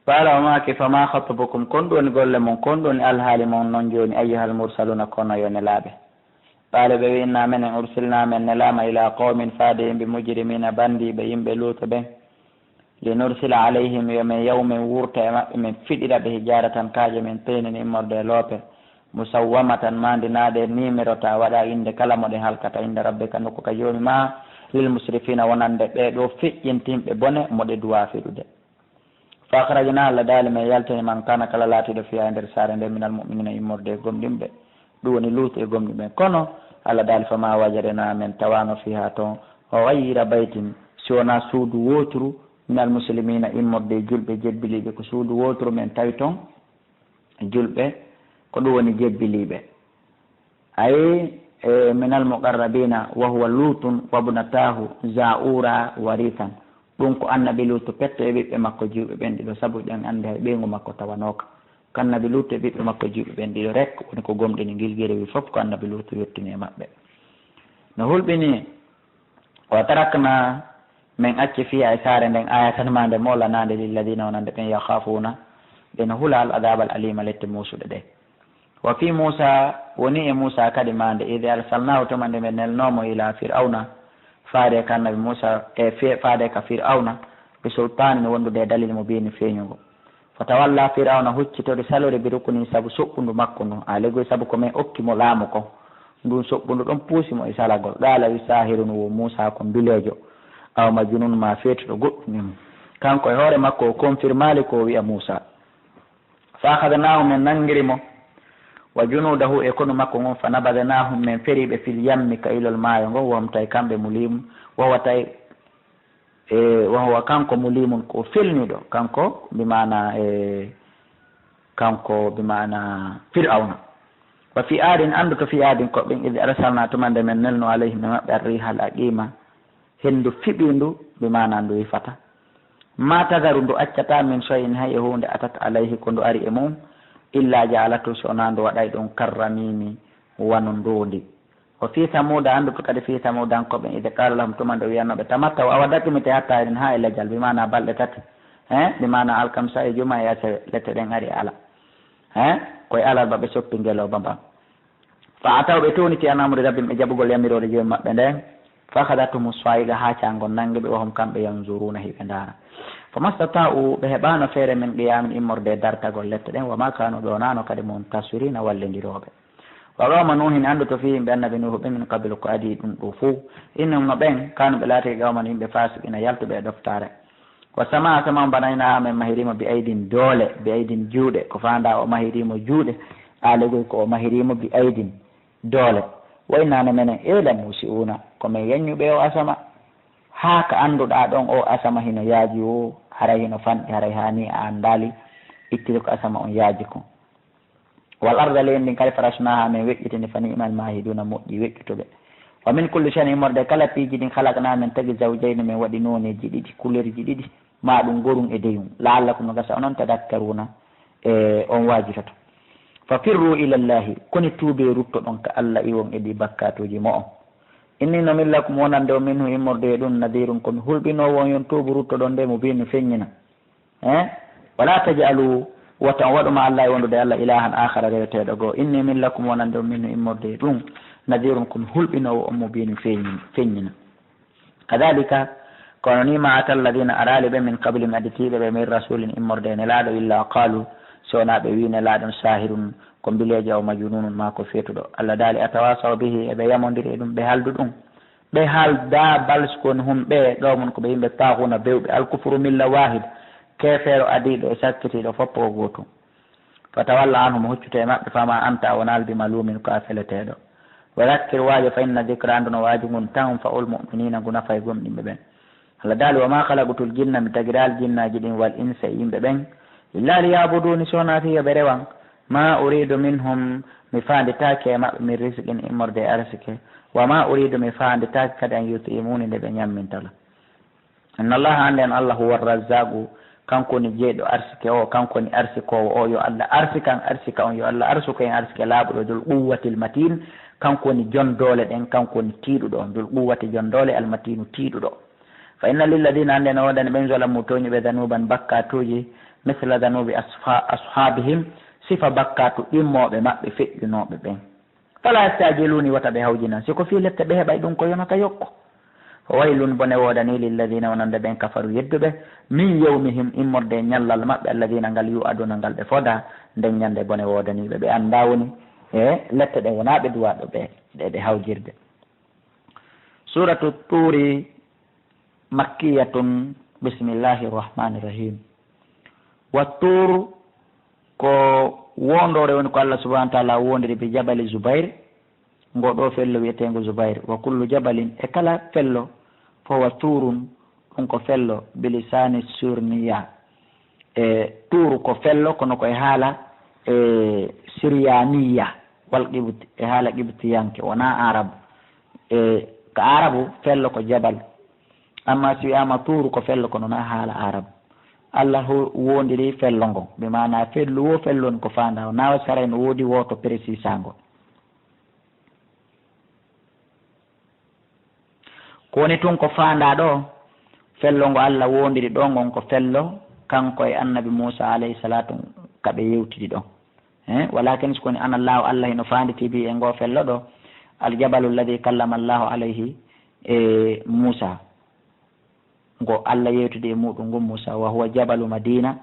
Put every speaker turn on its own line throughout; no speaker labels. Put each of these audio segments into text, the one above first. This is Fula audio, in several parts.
qala wa ma kifa ma khatabukum kon ɗoni golle mon kon ɗoni alhaali mon noon joni ayyuhal mursaluna kono yo nelaɓe qala ɓe wi inna menen ursilna men nelama ila qawmin faade yimɓe mujrimina bandiɓe yimɓe luuto ɓen linursila alayhim yomin yawmin wurta e maɓɓe min fiɗira ɓe hijaratan kaaje min tenen immorde loope musawwamatan mandinade numéro ta waɗa inde kala moɗe halkata inde rabbika nokku ka joni ma lil musrifina wonande ɓeɗo feƴƴintimɓe bone moɗe duwa fiɗude fa akhrajna Allah daali men yaltini man kana kala laatiɗo fiya e nder saare nde minal mu'minina immorde gomɗimɓe ɗum woni luutu e gomɗiɓe kono Allah daali fama wajadena men tawano fiha toon o wayira baytin si wona suudu woturu minal muslimina immorde julɓe jebbiliɓe ko suudu woturu men tawi toon julɓe ko ɗum woni jebbiliɓe ayi minal muqarrabina wa huwa lutun wabnatahu zaura warithan ɗum ko annabi lutu petto e ɓiɓɓe makko juuɓe ɓen ɗiɗo saabu ɗen andi hay ɓeygu makko tawanoka ko annabi lutu e ɓiɓɓe makko juuɓe ɓen ɗiɗo rek woni ko gomɗini guilguiri wi foof ko annabi lutu yettini e maɓɓe no hulɓini o tarakna min acci fiya e saare nden aya tan ma nde molanade lilladina wonande ɓen yakhafuna ɓeno hula al adab al alima lette musuɗe ɗe wa fi Musa woni e Musa kadi mande ide arsalnahu tuma nde men nelnomo ila fir'auna faade ka annabi Musa e faade ka fir'auna bi sultanin wondude dalil mo bini feeñugo fatawalla fir'auna huccitode salore bi rukuni sabu soɓɓundu makko ndu alego sabu ko men okkimo laamu ko ndun soɓɓundu ɗon puusimo e salagol ɗala wi sahirun wo Musa ko mbilejo aw majnun ma feetuɗo goɗɗum kanko e hoore makko o confirmali ko wi'a Musa fa akhadnahu men nangirimo wa junudahu e kono makko ngon fa nabadnahum min feriɓe fil yammi ka ilol maayo ngo wom tay kamɓe mulimu wawa tay wawa kanko mulimun ko felniɗo kanko bimana kanko bimana fir'auna wa fi adin andu to fi adin ko ɓen ide arsalna tumande men nelno alayhim e maɓɓe arrihal aqima hendu fiɓindu bimana ndu wifata ma tagaru ndu accata min soyin hay e hunde atat alayhi ko ndu ari e mum illa jaalatu so wona ndu waɗay ɗum karramimi wano ndondi o fi samuda andu to kadi fi samudankoɓe ide qala lahum tuma nde wiyannoɓe tamatta o awadattimite hatta eɗen ha e lejal bimana balɗe tati bimana alkamsa e juma e asawe lette ɗen ari ala koye alal ba ɓe soppi ngeloba mban fa atawɓe towniti anamude rabbim ɓe jaɓugol yamirode jooni maɓɓe nden fa hadatuhum swayiga ha cangol nangueɓe wahum kamɓe yanzuruna hiɓe ndaara famastata'u ɓe heɓano feere min qiyamin immorde dartagol lette ɗen wama kanu ɗonano kadi mon taswirina wallendiroɓe wa qawma nuhin andu to fi yimɓe annabi nuhu ɓe min qablu ko adi ɗum ɗo fuu innum no ɓen kanu ɓe laati gawman yimɓe fasiqina yaltuɓe e ɗoftare wa sama mbanayna men mahirimo bi aydin doole bi aydin juuɗe ko fanda o mahirimo juuɗe alegoy ko o mahirimo bi aydin doole waynane menen eela musiuna komin yeññuɓe o asama haa ka annduɗaa ɗon o asama hino yaaji o haray hino fanɗi haray haa ni a anndali ittide ko asama on yaaji ko wal arda leydi ndin kadi farasnaha min weƴƴitinde fa ni'mal mahiduna moƴƴi weƴƴutuɓe wa min kulli shay'in immorde kala piiji ɗin halakna min tagi zawjayni min waɗi noneji ɗiɗi kulerji ɗiɗi ma ɗum gorum e deyum laallakum no gasa onon tadakkaruna e on waajitoto fa firru ila llahi koni tuube rutto ɗon ka Allah iwon e ɗi bakkatuji mo on inni no min lakum wonande o minhu immorde ɗum nadirum komi hulɓinowo on yon tuubu rutto ɗon nde mo mbimi feññina wala tajalu wata on waɗuma Allah e wondude Allah ilahan akhara reweteɗo goo inni min lakum wonande o minhu immorde ɗum nadirum komi hulɓinowo on mo mbimi feññina kadalika kono ni ma ata alladina arali ɓe min qabli mi additiɓe ɓe min rasulin immorde ne laaɗo illa qalu sowona ɓe wi ne laaɗon sahirun ko mbileji o majununun ma ko feetuɗo Allah daali atawasaw bihi eɓe yamodiri e ɗum ɓe haaldu ɗum ɓe haalda balskoni humɓe ɗowmon ko ɓe yimɓe tahuna bewɓe alkufru milla wahid kefeero adiɗo e sakkitiɗo foppo o gotum fatawalla anhum huccute e maɓɓe fama anta wonal bi malumin ko a feleteɗo wa zakkir waajo fa inna dicra anduno waaji ngun tan fa ul muminina ngu nafa e gomɗimɓe ɓen Allah daali wama halagutul jinna mi tagiral jinnaji ɗin wal insa e yimɓe ɓen illa liyabuduni sonati yoɓe rewan ma uridu minhum mi fanditaki e maɓɓe min risqin immorde arsike wama uridu mi fanditaki kadi an yutimuni nde ɓe ñammintala inna allaha ande en Allah huwa razzagu kankoni jeeɗo arsike o kankoni arsikowo o yo Allah arsikan arsika on yo Allah arsuka en arsike laaɓuɗo dul quwwatil matin kankoni jon doole ɗen kankoni tiiɗuɗo dul quwwati jon doole almatinu tiiɗuɗo fa inna lilladina ande no woɗani ɓen zalamu toñuɓe danuban bakkatuji misla danubi ashabihim sifa bakkatu ɗimmoɓe maɓɓe feƴƴunoɓe ɓen fala yastajiluni wata ɓe hawjinan siko fi lette ɓe heɓay ɗum ko yonata yokko waylun bone wodani lilladina wonande ɓen kafaru yedduɓe min yawmihim immorde ñallal maɓɓe alladina ngal yu aduna ngal ɓe foda nden ñande bone wodaniɓe ɓe anda woni e lette ɗe wona ɓe duwaɗo ɓe ɗe hawjirde. suratu turi makkiyatun bismillahi rrahmani rrahim. wa tur ko wondore woni ko Allah subhanahu wa ta'ala wondiri bi jabali Zubair ngo ɗo fello wiyetego Zubair wa kullu jabalin e kala fello fo wa turun ɗum ko fello bilisani surniya e turu ko fello kono koye haala e syrianiya wal qibti e haala qibtiyanke wona arabe e ko arabu fello ko jabal amma si wiyama turu ko fello kono na haala arabe Allah wondiri fello ngon ɓe mana fellu wo fellon ko fanda nawa sara no woodi woto précisango ko woni tun ko fanda ɗo fello ngo Allah wondiri ɗo ngon ko fello kanko e annabi Musa alayhi salatu kaɓe yewtidi ɗon walakin sikoni ana Allahu Allah no fanditi bi e ngo fello ɗo aljabalu alladi kallama Allahu alayhi e Musa ngo Allah yewtidi e muɗum ngon Musa wa huwa jabalu Madina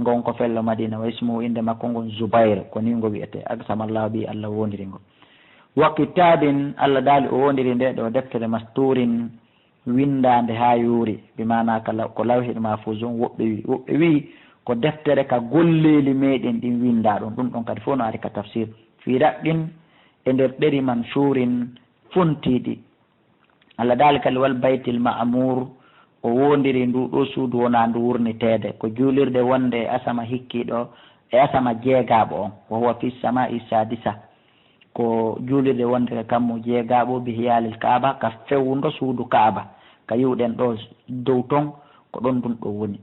ngon ko fello Madina wa ismuhu inde makko ngon Zubair ko ni ngo wiyete agsama Allahu bi Allah wondiri ngo wa kitabin Allah daali o wondiri nde ɗo deftere masturin windande ha yuuri bi mana kala ko lawhid mahfuzun woɓɓe wi ko deftere ka golleli meɗen ɗin winda ɗum ɗum kadi fof no ari ka tafsir fi raɓɓin e nder ɗeri man shurin funtiɗi Allah daali kali wal baytil ma'mur o wondiri ndu ɗo suudu wona ndu wurnitede ko juulirde wonde e asama hikkiɗo e asama jeegaɓo on wo huwa fi sama'i sadisa ko juulirde wonde ka kammu jeegaɓo bi hiyalil kaaba ka fewndo suudu kaaba ka yiwɗen ɗo dow ton ko ɗon ɗum ɗo woni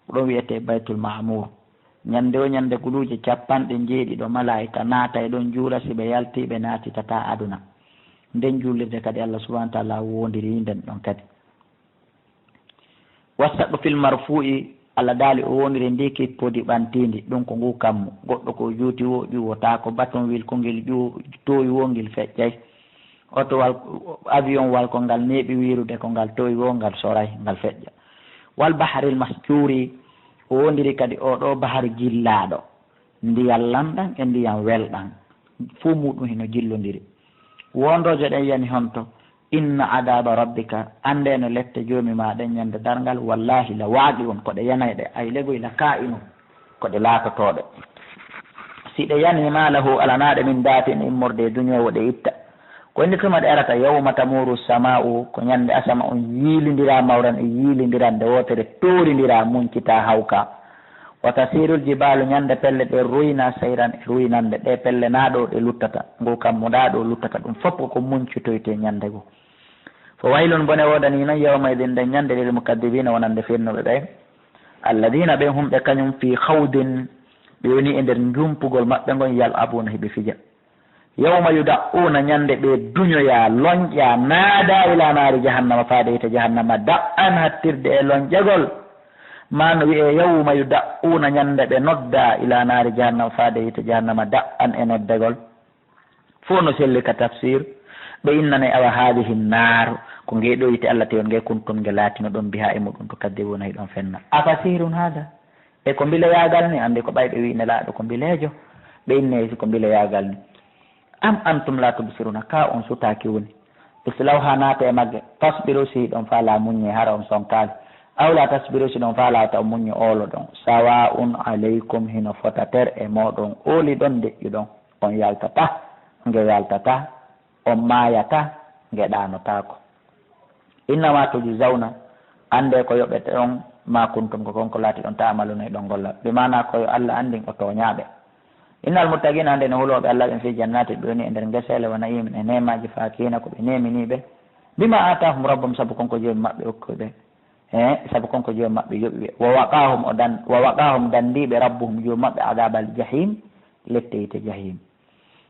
ko ɗon wiyete baytul ma'mur ñande o ñande guluuje 70 malaika naata e ɗon juula si ɓe yalti ɓe naatitata aduna nden juulirde kadi Allah subhanahu wa ta'ala wondiri nden ɗon kadi wasaɗo fil marfu'i Allah daali o wondiri ndiki podi ɓantindi ɗum ko ngu kammu goɗɗo ko juuti wo ƴuwota ko baton wil ko ngel towi wo ngel feƴƴay oto wal avion wal ko ngal neeɓi wirude ko ngal towi wo ngal soray ngal feƴƴa wal baharil masjuri o wondiri kadi oɗo bahar jillaɗo ndiyam lamɗan e ndiyam welɗan fuu muɗum hino jillodiri wondojo ɗen yani honto inna adaba rabbika ande no lette joomi maɗen ñande dargal wallahi la waaɗi on koɗe yanayɗe ay legoy la ka'inu koɗe laatotoɗe si ɗe yanima lahu alanaɗe min daatin immorde duñowo ɗe itta ko indi tuma ɗe arata yawma tamuru sama'u ko ñande asama on yiilidira mawran e yiilidiran nde wotere toorindira muncita hawka wa tasirul jibalu ñande pelle ɗe ruyna sayran e ruynande ɗe pelle naɗo ɗe luttata ngu kammu ɗaɗo luttata ɗum fof ko muncitoyte ñande go fo waylun bone wodani noon yawma idin nde ñande lil mukaddibina wonande firnuɓe ɓe alladina ɓen humɓe kañum fi hawdin ɓe woni e nder jumpugol maɓɓe ngon yal abuna heɓe fija yawma yuda'una ñande ɓe duñoya loñƴa naada ila naari jahannama faade hite jahannama da'an hattirde e loñƴagol ma no wiye yawma yuda'una ñande ɓe nodda ila naari jahannama faade hite jahannama da'an e noddegol fo no selli ka tafsir ɓe innane awa haadihi naar ko ngeɗo yite Allah teyon nge kuntum nge laatino ɗon biha e muɗum to kadde wona ɗon fenna afasirun hada e ko mbileyagal ni ande ko ɓayɓe wi nelaɗo ko mbilejo ɓe inne ko mbileyagal ni am antum la tubsiruna ka on sutaki woni islaw ha naata e magge tasbiru si ɗon faala muñe hara on sonkali awla tasbiru si ɗon faalata o muñe oolo ɗon sawa'un aleykum hino fota ter e moɗon ooli ɗon deƴƴu ɗon on yaltata nge yaltata on mayata nge ɗanotako innama tujzawna ande ko yoɓete on ma kuntum ko konko laati ɗon tamaluna e ɗon golla ɓe mana koyo Allah andin o toñaɓe innal muttaqina ande no huloɓe Allah ɓen fi jannati ɓe woni e nder gesele wona yimin e nemaji fakina ko ɓe neminiɓe bima atahum rabbum saabu konko joomi maɓɓe hokkuɓe saabu konko joomi maɓɓe yoɓiɓe wa waqahum dandiɓe rabbuhum joomi maɓɓe adabal jahim letteyte jahim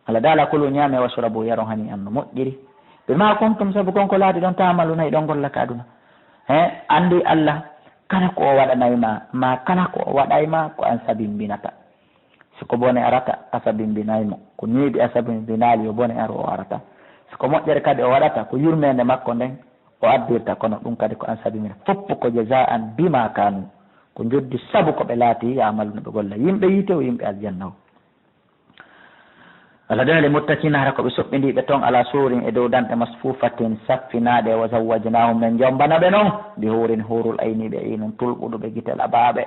Allah dala kulu ñaame wasrabu yaron hani an no moƴƴiri ɓe ma kuntum saabu konko laati ɗon tamaluna e ɗon golla ka aduna andi Allah kala ko o waɗanayma ma kala ko o waɗayma ko an sabimbinata siko bone arata a sabimbinaymo ko ñiiɓi a sabimbinali yo bone aro o arata siko moƴƴere kadi o waɗata ko yurmede makko nden o addirta kono ɗum kadi ko an sabimina foppu ko jaza'an bima kanu ko joddi sabu ko ɓe laati yamaluno ɓe golla yimɓe yiite o yimɓe aljanna o Allah dali muttaqina hara ko ɓe soɓɓindiɓe toon ala surin e dow danɗe masfufatin saffinaɗe wa zawwajnahum men jombana ɓe noon bi hurin hurul ayniɓe inum tulɓuɗuɓe guitel abaɓe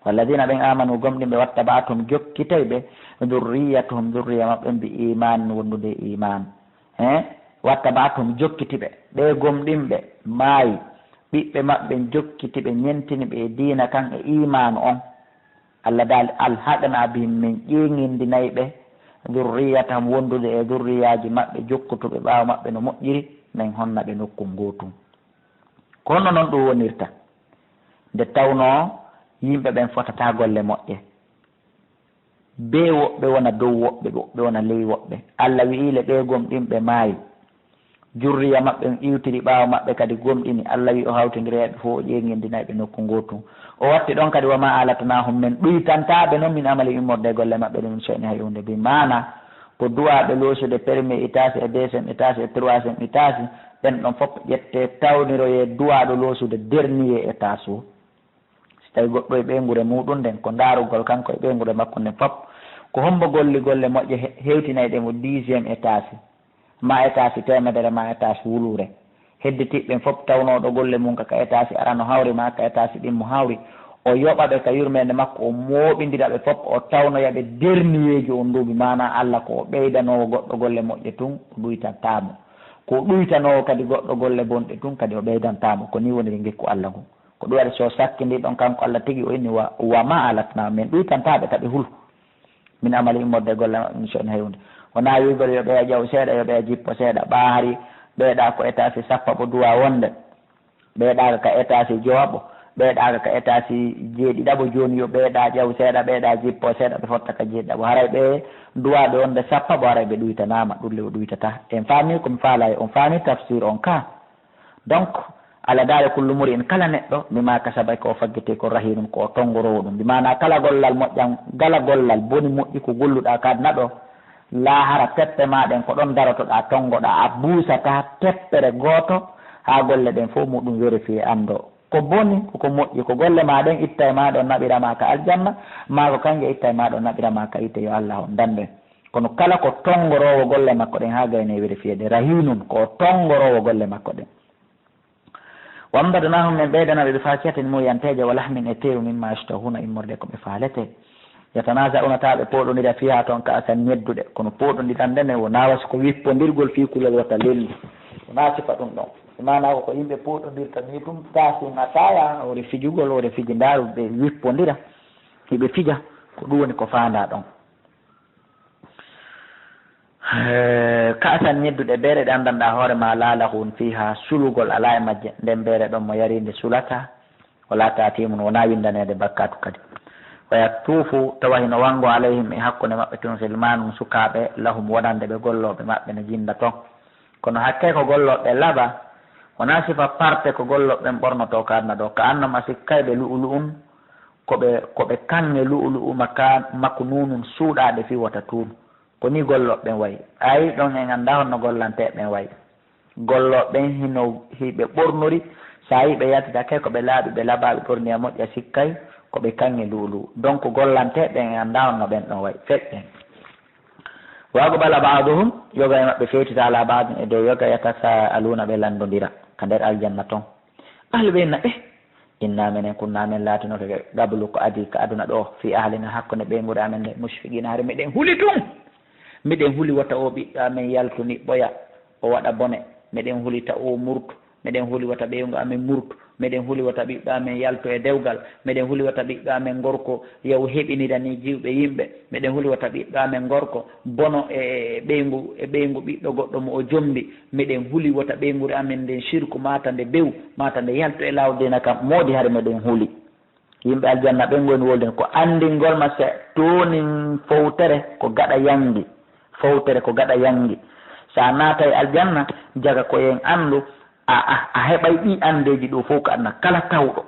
walladina ɓen amanu gomɗinɓe wattabatum jokkitayɓe dhurriyatuhum dhurriya maɓɓe bi iman wondude iman wattabatum jokkitiɓe ɓe gomɗinɓe maayi ɓiɓɓe maɓɓe jokkitiɓe ñentini ɓe diina kan e iman on Allah dali alhaɗana bihim min ƴeŋindinayɓe dhurriyatahum wondude e dhurriyaji maɓɓe jokkutuɓe ɓaawo maɓɓe no moƴƴiri min honna ɓe nokku gotum kono noon ɗum wonirta nde tawno yimɓe ɓen fotata golle moƴƴe be woɓɓe wona dow woɓɓe woɓɓe wona ley woɓɓe Allah wi'ile ɓe gomɗinɓe maayi jurriya maɓɓe iwtiri ɓaawo maɓɓe kadi gomɗini Allah wi o hawtodireɓe fof o ƴeŋindinaɓe nokku gotum o watti ɗon kadi wama alatanahum men ɗuytantaɓe noon min amali immorde golle maɓɓe ɗum seni hay hunde bi mana ko duwaɓe loosude premier étage e deuxiéme étage e troisiéme étage ɓen ɗon fof ƴette tawniroye duwaɗo loosude dernier étage o si tawi goɗɗo e ɓeygure muɗum nden ko darugol kanko e ɓeygure makko nden fof ko hombo golle moƴƴe hewtinayɗe mo 10e étage ma étage temedere ma étage wulure hedditiɓɓen fof tawnoɗo golle mum kaka étage arano hawri ma ka étage ɗimmo hawri o yoɓaɓe ka yurmede makko o mooɓidiraɓe fof o tawnoyaɓe dernieji o nduuɓi mana Allah ko o ɓeydanowo goɗɗo golle moƴƴe tun o ɗuytantamo ko ɗuytanowo kadi goɗɗo golle bonɗe tun kadi o ɓeydantamo ko ni woniri gikku Allah ngu ko ɗum waɗi so sakkidi ɗon kanko Allah tigi o inni wama alatna min ɗuytantaɓe taɓe hulu min amali immorde golle maɓɓe son hewnde wona wigol yo ɓeya ƴaw seeɗa yo ɓeya jippo seeɗa ɓaari ɓeeɗa ko étage sappo duwa wonde ɓeeɗaka ka étage jowaɓo ɓeeɗaka ka étage jeeɗiɗaɓo joni yo ɓeeɗa ƴaw seeɗa ɓeeɗa jippo seeɗa ɓe fotta ka jeeɗiɗaɓo haray ɓe duwaɓe wonde sappaɓo haray ɓe ɗuytanama ɗulle o ɗuytata en faami komi faala on faami tafsir on ka donc Allah daare kullu muri en kala neɗɗo mima kasabay ko faggete ko rahinum ko tongorowo ɗum mbimana kala gollal moƴƴan gala gollal boni moƴƴi ko golluɗa kadna ɗo lahara teppe maɗen ko ɗon darotoɗa tongoɗa a buusata teppere goto ha golle ɗen fof muɗum vérifié ando ko boni koko moƴƴi ko golle maɗen itta e maɗo naɓirama ka aljanna ma ko kanƴe itta e maɗo naɓirama ka itte yo Allah on danden kono kala ko tongorowo golle makko ɗen ha gayne vérifié de rahinum ko tongorowo golle makko ɗen wambadanahum min ɓeydanaɓe ɓe fakiyatin muyanteje wa lahmin e teru mimma yastahuna immorde ko ɓe faalete yatanasauna taɓe poɗodira fiha toon ka asan ñedduɗe kono poɗodiran ndene wona wasi ko wippodirgol fi kulel wata lelli wona sifa ɗum ɗon mana ko yimɓe poɗodirta ni ɗum tasima taya ore fijugol ore fiji ndaru ɓe wippodira hiɓe fija ko ɗum woni ko fanda ɗon ka asan ñedduɗe beere ɗe andanɗa hoore ma lalahun fiha sulugol ala e majje nden beere ɗon mo yarinde sulata wala tatimun wona windanede bakkatu kadi waya tuufu tawa hino wango alayhim e hakkude maɓɓe tun silmanum sukaɓe lahum wonande ɓe golloɓe maɓɓe no jinda toon kono hakke ko golloɓe laaɓa wona sifa parte ko golloɓen ɓornoto kadna ɗo ka annama sikkayɓe lu'ulu'un koɓe kange lu'ulu'u makko nunum suuɗaɗe fi wata tuunu ko ni golloɓen wayi ayi ɗon en anda honno gollanteɓen wayi golloɓen hino hiɓe ɓornori sa yi ɓe yaltitake koɓe laaɓi ɓe laaɓaɓe ɓorniya moƴƴa sikkay koɓe kange luulu donc gollanteɓen en anda honno ɓen ɗon wayi feƴƴen wago bala baaduhum yoga e maɓɓe fewtita ala baadum e dow yoga yatasa aluna ɓe landodira ka nder aljanna toon ahluɓenna inna menen kunna men laatinoke gablu ko adi ka aduna ɗo fi ahlina hakkude ɓeygude amen nde musfiqina haare meɗen huuli tum miɗen huuli wata o ɓiɗɗo amen yaltuni ɓoya o waɗa bone meɗen huuli ta o murtu meɗen huuli wata ɓeygu amen murtu meɗen huuli wata ɓiɗɗo amen yalto e dewgal meɗen huuli wata ɓiɗɗo amen gorko yaw heɓinirani jiwɓe yimɓe meɗen huuli wata ɓiɗɗo amen gorko bono e ɓeygu ɓiɗɗo goɗɗo mo o jombi meɗen huuli wata ɓeygude amen nden sirku mata nde bew mata nde yalto e lawdina kam moodi haare meɗen huuli yimɓe aljanna ɓen goni wolden ko andingol ma se tonin fowtere ko gaɗa yangi fowtere ko gaɗa yangi sa naata e aljanna jaga koyen andu a heɓay ɗi andeji ɗo fof ko adna kala tawɗo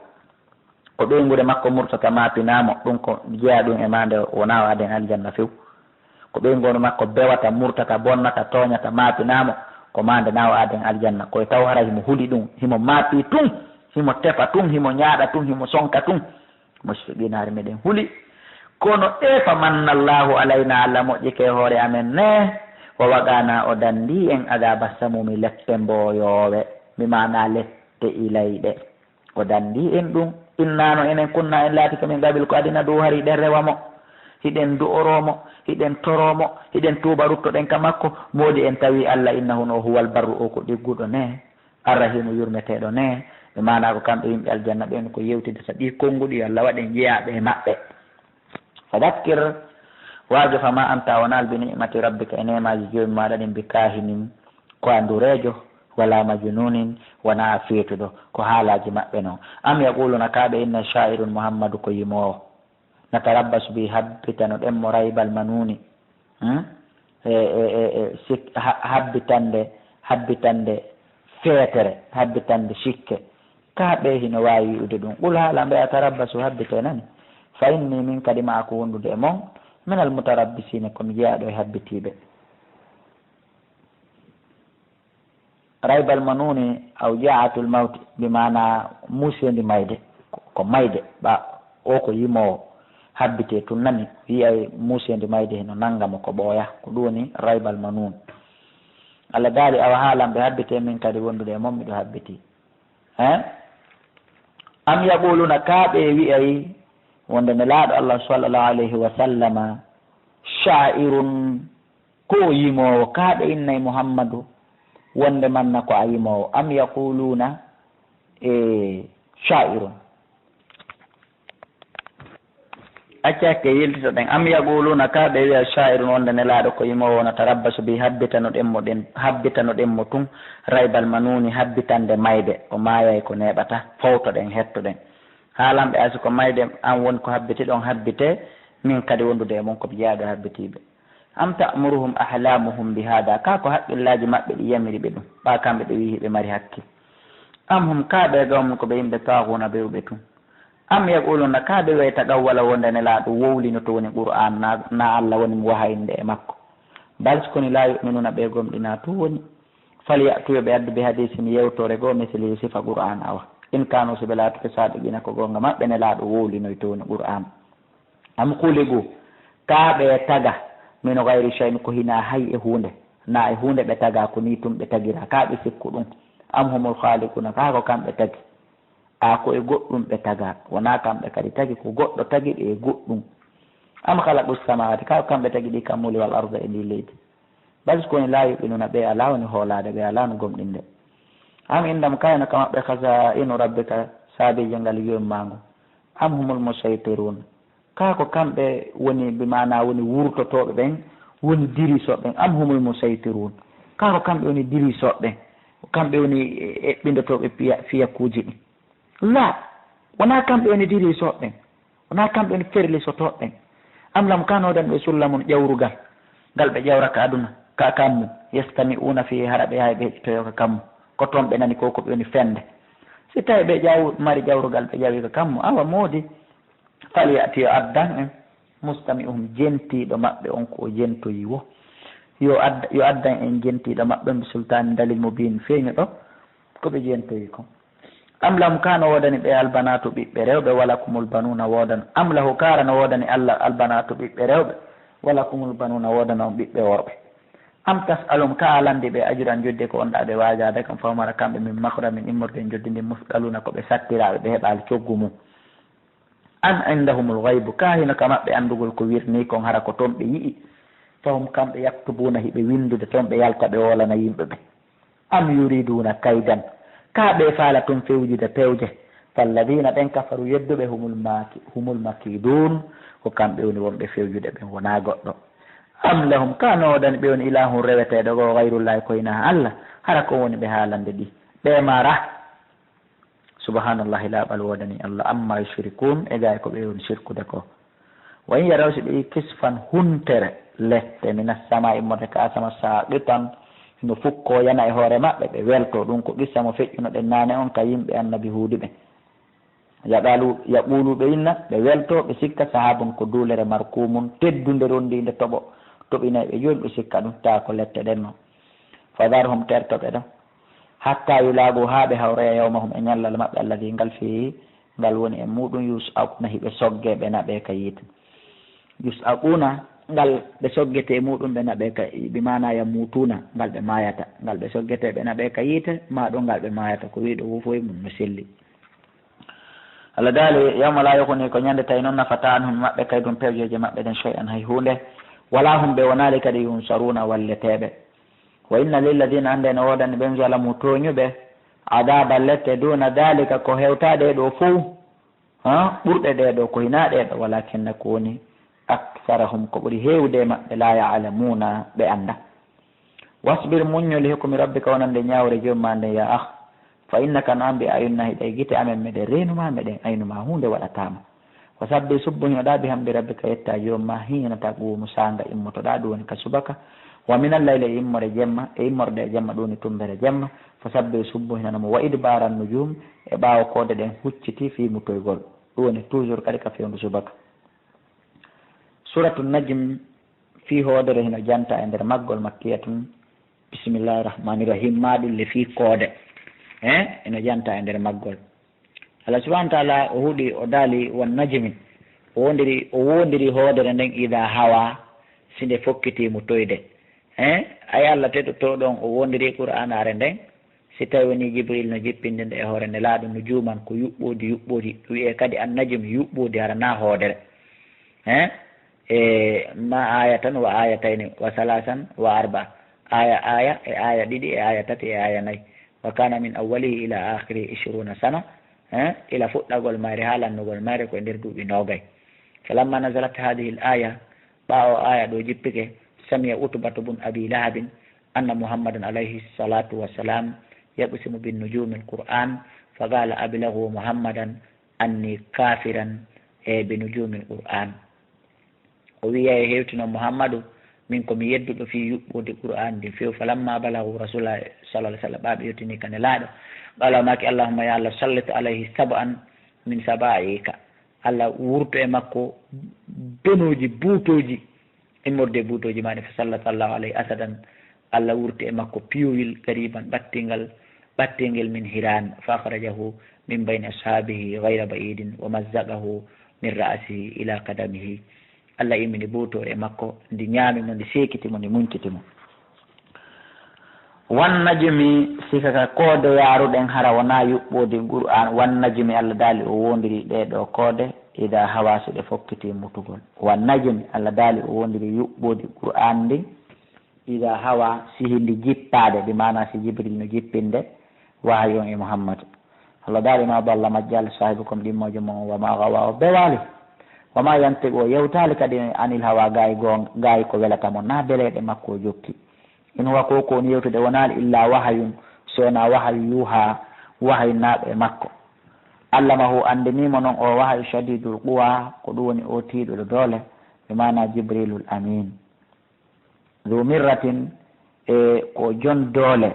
ko ɓeygude makko murtata mapinamo ɗum ko jeeya ɗum e mande wona waden aljanna few ko ɓeygono makko bewata murtata bonnata toñata mapinamo ko mande nawa aden aljanna koye taw hara himo huuli ɗum himo maapi tun himo tefa tun himo ñaaɗa tun himo sonka tun musiɓinare meɗen huuli kono fa mannallahu alayna allah moƴƴike hoore amen ne o waɗana o dandi en adaba samumi lette mboyowe mi mana lette ilayɗe o dandi en ɗum innano enen kunna en laati komin gabil ko adina dow hari ɗen rewamo hiɗen du'oromo hiɗen toromo hiɗen tuuba ruttoɗen ka makko moodi en tawi allah innahu no huwal barru o ko ɗigguɗo ne arrahimu yurmeteɗo ne ɓe mana ko kamɓe yimɓe aljanna ɓen ko yewtide sa ɗi konnguɗi allah waɗen jeeyaɓe e maɓɓe fadakkir waajo fama anta wonal bi ni'mati rabbika e nemaji joomi maɗa ɗin bi kahinin ko andurejo wala majnunin wona feetuɗo ko haalaji maɓɓe noon am yaquluna kaɓe inna sha'irun muhammadu ko yimowo natarabbasu bi habbitano ɗen mo raybal manuni habbitande feetere habbitande sikke kaɓe hino wawi wi'ude ɗum qul haala mbe a tarabbasu habbite nani fa inni min kadi ma ko wondude e mon min al mutarabbisine komi jeeyaɗo e habbitiɓe raybal manuni aw jaatul mawti bimana muusendi mayde ko mayde ɓa o ko yimowo habbite tun nani wiyay muusendi mayde heno nanngamo ko ɓooya ko ɗum woni raybal manun allah daali awa haalam ɓe habbite min kadi wondude e mon miɗo habbiti am yaquluna kaɓe wiyay wonde ne laaɗo allah sallallahu alayhi wa sallama sha'irun ko yimowo kaɓe innay muhammadu wonde manna ko a yimowo am yaquluna sha'irun accakke yiltito ɗen am yaquluna kaɓe wiya sha'irun wonde ne laaɗo ko yimowo wona tarabbasu bi habbitano ɗen mo tun raybal manuni habbitande mayde o maayay ko neɓata fawto ɗen hetto ɗen haalamɓe asi ko mayde an woni ko habbiti ɗon habbite min kadi wondude e mon koɓe jeyaaɗo habbitiɓe am ta'muruhum ahlamuhum bi hada ka ko haqqillaji maɓɓe ɗi yamiriɓe ɗum ɓa kamɓe ɓe wi hiɓe mari hakkil am hum kaɓe gawmum koɓe yimɓe taahuna bewɓe tun am yaquluna kaɓe way tagawwala wonde ne laaɗo wowlino to woni qur'an na allah woni mo wahayinde e makko bal sikoni la yuminuna ɓe gomɗina tu woni falyatuyo ɓe addu ɓe hadisi mi yewtore goo misli sifa qur'an awa in kano so ɓe laatuɓe saɗuɓina ko gonga maɓɓe ne laaɗo wowlinoy to woni qur'an am kuligu kaɓe taga mino gayri shay'in ko hina hay e hunde na e hunde ɓe taga ko ni tum ɓe tagira kaɓe sikku ɗum am humul khaliquna ka ko kamɓe tagi a ko e goɗɗum ɓe taga wona kamɓe kadi tagi ko goɗɗo tagi ɓe e goɗɗum am khalaqus samawati ka ko kamɓe tagi ɗi kammuli wal arda e ndi leydi bal sikoni la yuɓinuna ɓe ala woni hoolade ɓe ala no gomɗinde am indam kayno ka maɓɓe kasa inu rabbika saabije ngal yommango am humul musaytirun ka ko kamɓe woni bimana woni wurtotoɓe ɓen woni dirisoɓe ɓen am humul musaytirun ka ko kamɓe woni dirisoɓe ɓen kamɓe woni eɓɓindotoɓe fiyakuji ɗi la wona kamɓe woni dirisoɓe ɓen wona kamɓe woni ferlisotoɓe ɓen am lam kanoɗen ɓe sulla mum ƴawrugal ngal ɓe ƴawraka aduna ka kammu yastami'una fi hara ɓe hay ɓe heɗitoyo ka kammu ko toon ɓe nani ko ɓe woni fende si tawi ɓe mari ƴawrugal ɓe ƴawi ka kammu awa moodi falyatiyo addan en mustami'uhum jentiɗo maɓɓe on ko o jentoyi wo yo addan en jentiɗo maɓɓe mbi sultani dalil mubin feeño ɗo koɓe jentoyi ko am lam kano wodani ɓe albanatu ɓiɓɓe rewɓe wala kumul banuna wodan am lahu kara no wodani allah albanatu ɓiɓɓe rewɓe wala kumul banuna wodana on ɓiɓɓe worɓe am tasalum ka alandi ɓe ajuran jodde ko onɗa ɓe wajade kam famara kamɓe min makra min immorde joddi ndi musɗaluna koɓe sattiraɓe ɓe heɓali coggu mum an indahumul ghaybu ka hino ka maɓɓe andugol ko wirni kon hara ko toon ɓe yii fahum kamɓe yaktubuna hiɓe windude toon ɓe yalta ɓe wolana yimɓe ɓe am yuriduna kaydan ka ɓe faala toon fewjude pewje falladina ɓen kafaru yedduɓe humul makidun ko kamɓe woni wonɓe fewjude ɓen wona goɗɗo am lahum ka nodani ɓe woni ilahum reweteɗo go gayrullahi koyna allah hara ko woni ɓe haalande ɗi ɓe mara subhanallahi laaɓal wodani allah amma yushrikun e gay ko ɓe woni sirkude ko wa in yaraw si ɓe kisfan huntere lette minas sama immode ka sama saqitan no fukko yana e hoore maɓɓe ɓe welto ɗum ko qissa mo feƴƴuno ɗen nane on ka yimɓe annabi huuɗi ɓe yaɓuluɓe inna ɓe welto ɓe sikka sahabum ko duulere markumum teddude rondinde toɓo toɓinayɓe joni ɓe sikka ɗum tawa ko lette ɗen noon fadarhum tertoɓe ɗon hatta yulagu ha ɓe hawraya yawmahum e ñallal maɓɓe alladi ngal fi ngal woni e muɗum yus'aquna hiɓe sogge ɓe naɓe ka yiite yus'aquna ngal ɓe soggete muɗum ɓe naɓe ka bimana yamutuna ngal ɓe mayata ngal ɓe soggete ɓe naɓe ka yiite ma ɗo ngal ɓe mayata ko wiɗo wufoy mum no selli Allah daali yawma la yakuni ko ñande tawi noon nafata an hum maɓɓe kay ɗum pewjeje maɓɓe ɗen choy an hay hunde wala hum ɓe wonali kadi yunsaruna walleteɓe wa inna lilladina ande ne wodani ɓen zalamu toñuɓe adaba lette duna dalika ko hewtaɗe ɗo fo ɓurɗe ɗe ɗo ko hinaɗe ɗo walakinna ko woni aktharahum ko ɓuuri hewde maɓɓe la ya'lamuna ɓe anda wasbir muññoli hukmi rabbika wonande ñawre jomma nde ya ah fa innaka no ambi ayunna hiɗa gite amen meɗen renuma meɗen aynuma hunde waɗatama wa sabbi subbuhinoɗa bi hamdi rabbika yetta jomma hinata guumu sanga immotoɗa ɗum woni ka subaka wa min allayli e immore jemma e immorde e jemma ɗum woni tumbere jemma fa sabbi subbuhinanamo wa idbaran nujum e ɓawo kode ɗen hucciti fi mutoygol ɗum woni toujours kadi ka fewndu subaka suratu najm fi hoodere hino janta e nder maggol makkiyatun bisimillahi rahmani rahim maɗulle fi koode eno janta e nder maggol Allah subhanahu wa taala o huuɗi o daali won najmi o wondiri hoodere nden ida hawa sinde fokkitimo toyde ay Allah teɗoto ɗon o wondiri qur'anare nden si tawi woni jibril no jippinde nde e hoore nde laaɗum no juuman ko yuɓɓodi wiye kadi an najmi yuɓɓodi harana hoodere e ma aya tan wa aya tayni wa salasan wa arba aya e aya ɗiɗi e aya tati e aya nayyi wa kana min awwalihi ila akhirihi 20 sana ila fuɗɗagol mayre ha lannugol mayre koye nder duuɓi nogay falamma nazalat hadihi l aya ɓawo aya ɗo jippike samiya utbatu bun abi lahabin anna muhammadan alayhi salatu wassalam yaqsimu bin nujumi l qur'an fa qala ablahu muhammadan anni kafiran e bi nujumi l qur'an o wiya e hewtino muhammadu min komi yedduɗo fi yuɓɓude qur'an ndi few falamma balahu rasulullah sallah sallam ɓaɓe yettini kane laaɗo ɓalawmaki allahumma ya allah sallit alayhi sab'an min sabaika allah wurto e makko donoji buutoji immorde buutoji maɗe fa sallallahu alayhi asadan allah wurti e makko piyoyil gariban ɓattingel min hiran fa akhrajahu min bayni ashabihi gayra ba'idin wa mazzaqahu min ra'sihi ila kadamihi Allah immini buutore e makko ndi ñaamimo ndi seekitimo ndi muñkitimo wan najmi sikaka koode yaaruɗen hara wona yuɓɓode qur'an wan najmi Allah daali o wondiri ɗeɗo koode ida hawasi ɗe fokkiti mutugol wan najmi Allah daali o wondiri yuɓɓode qur'an ndin ida hawa sihi ndi jippade ɗi mana si jibril no jippinde wahayon e muhammadu Allah daali ma balla majjal sahibukum ɗimmojo mon wama gawa o bewali wama yantiqu o yewtali kadi anil hawa gayi ko welatamo na beleɗe makko o jokki in huwa ko koni yewtude wonali illa wahayun sowona wahayu yuha wahayu naaɓe e makko allamahu andinimo noon o wahayu shadidul quwa ko ɗum woni o tiiɗuɗo doole ɓe mana jibrilul amin du mirratin e ko jon doole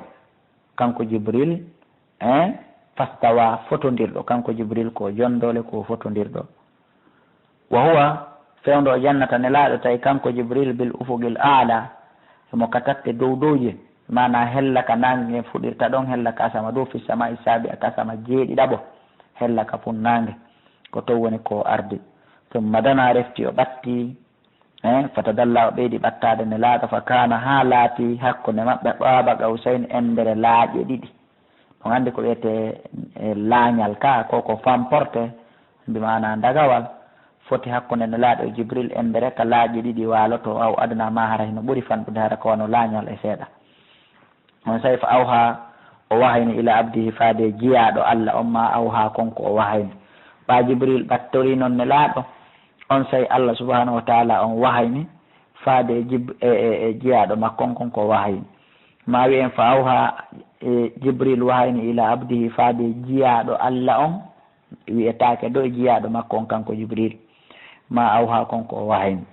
kanko jibril fastawa fotodirɗo kanko jibril ko jon doole ko fotodirɗo wa huwa fewndo o jannata ne laaɗo tawi kanko jibril bil ufugil aala emo ka tatte dow dowje mana hella ka nange fuɗirta ɗon hella ka asama dow fi sama isabi aka asama jeeɗiɗaɓo hella ka funnange ko to woni ko ardi tumma dana refti o ɓatti fatadalla o ɓeydi ɓattade ne laaɗo fa kana ha laati hakkude maɓɓe ɓaaba gawsayn endere laaƴe ɗiɗi ɗon andi ko wiyete laañal ka koko famporte mbimana dagawal foti hakkude ne laaɗo jibril endere ka laaƴi ɗiɗi waloto aw adana ma hara hino ɓuuri fanɗude hara ko wano laañal e seeɗa on sawi fa awha o wahayni ila abdihi faade jiyaɗo allah on ma awha konko o wahayni ɓa jibril ɓattori noon ne laaɗo on sawi allah subhanahu wa taala on wahayni faade jiyaɗo makkon konko o wahayni ma wiyen fa awha jibril wahayni ila abdihi faade jiyaɗo allah on wiyetake do jiyaɗo makko on kanko jibril ma awha konko o wahayni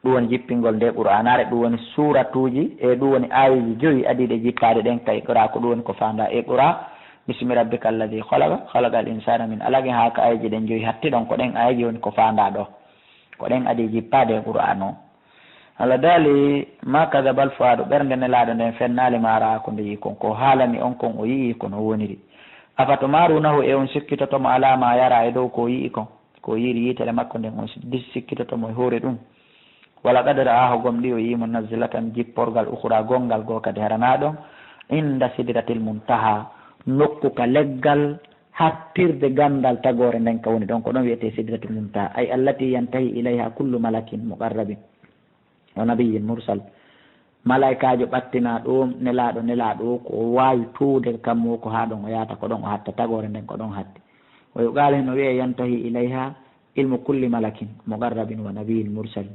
ɗum woni jippingol nde qur'anare ɗum woni suratuji e ɗum woni ayiji 5 adiɗe jippade ɗen ka iqra ko ɗum woni ko fanda iqra bismi rabbika alladi khalaqa al insana min alaq ha ka ayeji ɗen joyi hatti ɗon ko ɗen ayeji woni ko fanda ɗo ko ɗen adi jippade qur'an o Allah daali ma kadabal fuadu ɓernde nelaɗo nden fennali mara ko nde yi kon ko haalani on kon o yii kono woniri afato marunahu e on sikkitotomo alama yara e dow ko yii kon ko yiri yitere makko nden on sikkitotomo e hoore ɗum wala qadara aho gom ɗi o yimo nazilatan jipporgal ukhra gongal go kadi haranaɗo inda sidratil muntaha nokku ka leggal hattirde gandal tagore nden ka woni ɗon ko ɗon wiyete sidratul muntaha ay allati yantahi ilayha kullu malakin muqarrabin wa nabiyyin mursal malaikajo ɓattina ɗum nelaɗo ko wawi tuude kammo ko ha ɗon o yata ko ɗon o hatta tagore nden ko ɗon hatti o yuqala no wiye yantahi ilayha ilmu kulli malakin muqarrabin wa nabiyyin mursal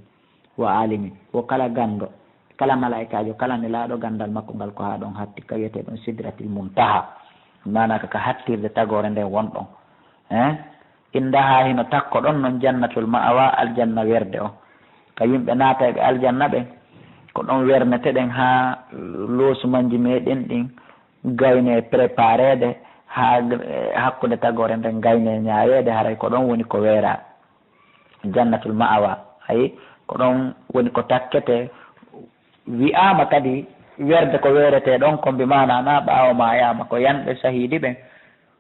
wa alimin wo kala gando kala malaikajo kala nelaɗo gandal makko ngal ko ha ɗon hatti ka wiyete ɗon sidratil muntaha manaka ka hattirde tagore nden wonɗon indaha hino takko ɗon noon jannatul ma'awa aljanna werde o ka yimɓe naata e ɓe aljanna ɓe ko ɗon wernete ɗen ha loosumanji meɗen ɗin gayne préparede ha hakkude tagore nden gayne ñaawede haray ko ɗon woni ko weera jannatul ma'awa ayi ko ɗon woni ko takkete wi'ama kadi werde ko weerete ɗon kombi mana na ɓaawo ma yama ko yanɓe sahidi ɓen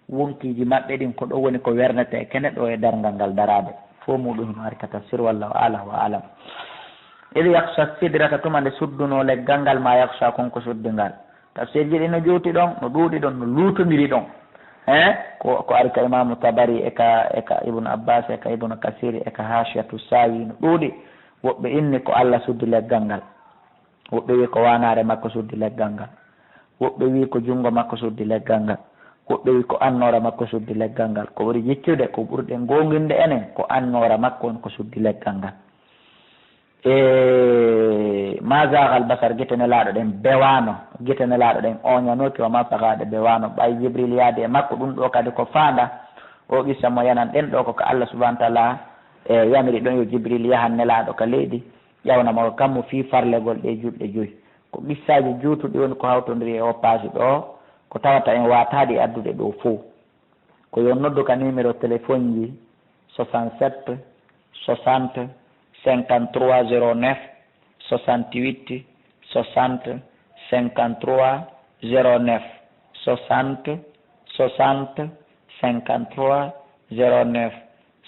wonkiji maɓɓe ɗin ko ɗo woni ko wernete kene ɗo e dargal ngal darade fo muɗum hino ari ka tafsir wallahu ala wa alam idi yaksa sidrata tuma nde sudduno leggal ngal ma yaksa konko suddingal tafsir ji ɗi no juuti ɗon no ɗuuɗi ɗon no luutodiri ɗon ko ari ka imamu tabari eka ibnu abbas eka ibnu kasiri eka hashiyatu sawi no ɗuuɗi woɓɓe inni ko Allah suddi leggal ngal woɓɓe wi ko wanare makko suddi leggal ngal woɓɓe wi ko jungo makko suddi leggal ngal woɓɓe wi ko annora makko suddi leggal ngal ko ɓuri jiccude ko ɓurɗen gonginde enen ko annora makko on ko suddi leggal ngal ma zagal basar guite nelaɗo ɗen bewano guite nelaɗo ɗen oñanoki wama fagade bewano ɓay jibril yaade e makko ɗum ɗo kadi ko fanda o qissa mo yanan ɗen ɗo ko Allah subahana taala yamiri ɗon yo jibril yahan nelaɗo ka leydi ƴawnamo ko kammo fi farlegol ɗe juɗɗe joyi ko qissaji juutuɗi woni ko hawtodiri e o paasi ɗo ko tawata en wataɗi addude ɗo fo ko yo noddu ka numéro téléphone ji 67 60 53 09 68 60 53 09 60 60 53 09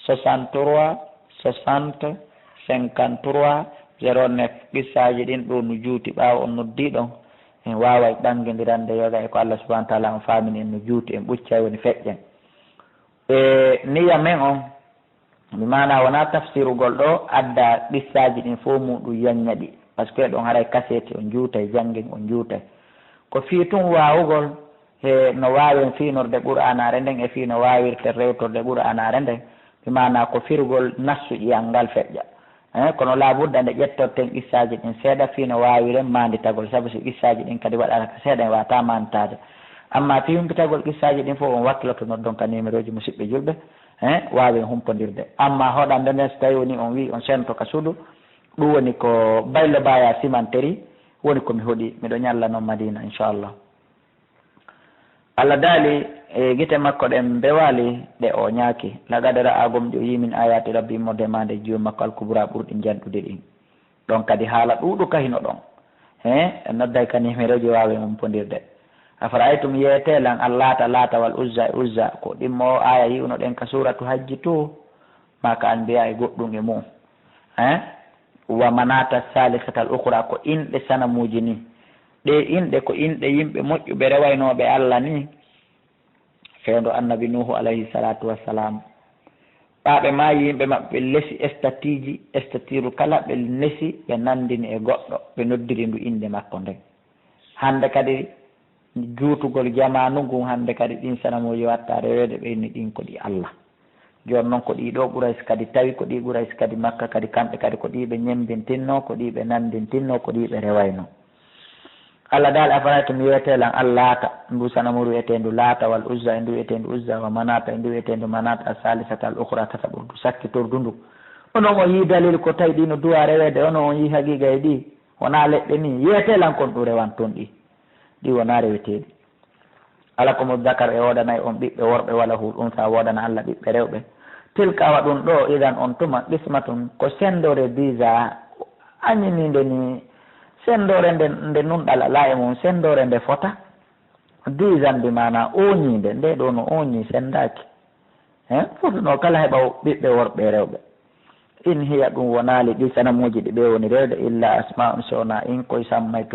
63 60 53 09 qissaji ɗin ɗo no juuti ɓaawo on noddi ɗon en wawa ɗanguidirande yoga e ko Allah subahana taala on famini en no juuti en ɓuccay woni feƴƴen niya men on mi mana wona tafsirugol ɗo adda qissaji ɗin fo muɗum yaññaɗi par ce que ɗon haray kaseti on juutay janggin on juutay ko fii tun wawugol e no wawen finorde qur'anare nden e fi no wawirte rewtorde qur'anare nden mi mana ko firgol nassu ƴiyal ngal feƴƴa kono labudda nde ƴettorten qissaji ɗin seeɗa fi no wawi ren manditagol saabu so qissaji ɗin kadi waɗata ko seeɗa en wata manditade amma fi humpitagol qissaji ɗin fof on wakkiloto noddon ka numéro ji musidɓe julɓe wawen humpodirde amma hoɗande nden so tawi woni on wi on sento ka suudu ɗum woni ko baylo baya cimentérie woni komi hoɗi miɗo ñalla noon madina inchallah Allah daali e guite makko ɗen bewali ɗe o ñaaki lagadara agom ɗi o yimin ayati rabbi mo demande jiyo makko alkubra ɓurɗi janɗude ɗin ɗon kadi haala ɗuuɗu kahino ɗon nodday ka numéro ji wawi humpodirde afaraytum yeetelan allata lata wal uzza e uzza ko ɗimmo o aya yiwno ɗen ka suratu hajji to maka an mbiya e goɗɗum e mum wa manata salisatal ukhra ko inɗe sanamuji ni ɗe inɗe ko inɗe yimɓe moƴƴuɓe rewaynoɓe Allah ni fewndo annabi nuhu alayhi salatu wassalam ɓaɓe ma yimɓe maɓɓe ɓe lesi statiji statiru kala ɓe nesi ɓe nandini e goɗɗo ɓe noddiri ndu inde makko nden hande kadi juutugol jamanu ngun hande kadi ɗin sanamuji watta rewede ɓeyni ɗin ko ɗi Allah joni noon ko ɗiɗo ɓuray kadi tawi ko ɗi ɓuray kadi makka kadi kamɓe kadi ko ɗiɓe ñembintinno ko ɗiɓe nandintinno ko ɗiɓe rewayno Allah dal afaraytum wiyetelan allata ndu sanamu wiyetendu laata wal uzza e ndu wiyetendu uzza wa manata e ndu wiyetendu manata a salisata al ukhra tata ɓurdu sakkitordu ndu onon on yi dalil ko tawi ɗi no duwa rewede onon on yi haqiqa e ɗi wona leɗɗe ni wiyetelan kon ɗu rewan toon ɗi wona reweteɗi ala ko mo dakar e wodanay on ɓiɓɓe worɓe wala huɗum sa wodana Allah ɓiɓɓe rewɓe tilka waɗum ɗo idan on tuma qismatun ko sendore disa añininde ni sendore nde nunɗal ala e mum sendore nde fota disan bi mana oñide nde ɗo no oñi sendaki fotuno kala heɓa ɓiɓɓe worɓe rewɓe in hiya ɗum wonali ɗi sanamuji ɗi ɓe woni rewde illa asma'un sona in koye sammay